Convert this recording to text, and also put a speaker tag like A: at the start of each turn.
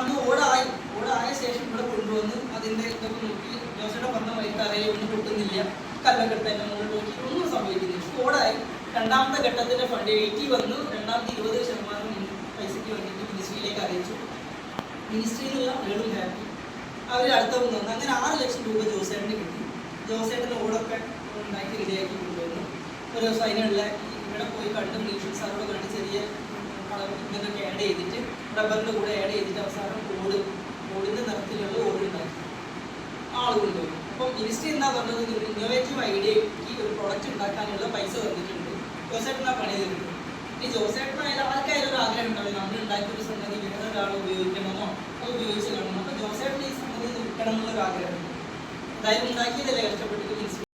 A: അന്ന് ഓടായ ശേഷം ഇവിടെ കൊണ്ടുവന്ന് അതിൻ്റെ ഇതൊക്കെ നോക്കി ജോസേട്ടൻ പറഞ്ഞ വഴിക്ക് അറിയാൻ ഒന്നും പൊട്ടുന്നില്ല, കല്ലൊക്കെ തന്നെ മുകളിൽ നോക്കി ഒന്നും സംഭവിക്കുന്നില്ല. ഓടായി. രണ്ടാമത്തെ ഘട്ടത്തിൻ്റെ ഫണ്ട് 80 വന്നു. രണ്ടാമത്തെ 20% പൈസയ്ക്ക് വേണ്ടിയിട്ട് മിനിസ്ട്രിയിലേക്ക് അറിയിച്ചു. മിനിസ്ട്രിയിലുള്ള വീടും ഹാപ്പി. അവർ അടുത്ത വന്നു. അങ്ങനെ 6 ലക്ഷം രൂപ ജോസേട്ടന് കിട്ടി. ജോസേട്ടന് ഓടൊക്കെ ഉണ്ടാക്കി റെഡിയാക്കി കൊണ്ടുവന്നു. ഒരു ദിവസം അതിനുള്ള ഇവിടെ പോയി കണ്ട് മ്യൂഷ്യൽ സാറോട് കണ്ട് ചെറിയ ഇതൊക്കെ ആഡ് ചെയ്തിട്ട് റബ്ബറിൻ്റെ കൂടെ ആഡ് ചെയ്തിട്ട് അവസാനം ഓടിൻ്റെ നിറത്തിലുള്ള ഓടുണ്ടാക്കി ആൾ കൊണ്ടുപോയി. അപ്പോൾ മിനിസ്ട്രി എന്താ പറഞ്ഞത്, ഒരു ഇന്നോവേറ്റീവ് ഐഡിയക്ക് ഒരു പ്രൊഡക്റ്റ് ഉണ്ടാക്കാനുള്ള പൈസ തന്നിട്ടുണ്ട്. ജോസേട്ടനാ പണി തരുന്നത്. ഈ ജോസേട്ടനായാലും ആർക്കായാലും ഒരു ആഗ്രഹം ഉണ്ടാവില്ല, നമ്മൾ ഉണ്ടാക്കിയൊരു സംഗതി വേറെ ഒരാൾ ഉപയോഗിക്കണമെന്നോ അത് ഉപയോഗിച്ച് കാണണം. അപ്പോൾ ജോസേട്ടൻ ഈ സംഗതി വിൽക്കണം എന്നുള്ളൊരു ആഗ്രഹം. എന്തായാലും ഉണ്ടാക്കിയതല്ലേ കഷ്ടപ്പെട്ടിട്ട് മിനിസ്ട്രി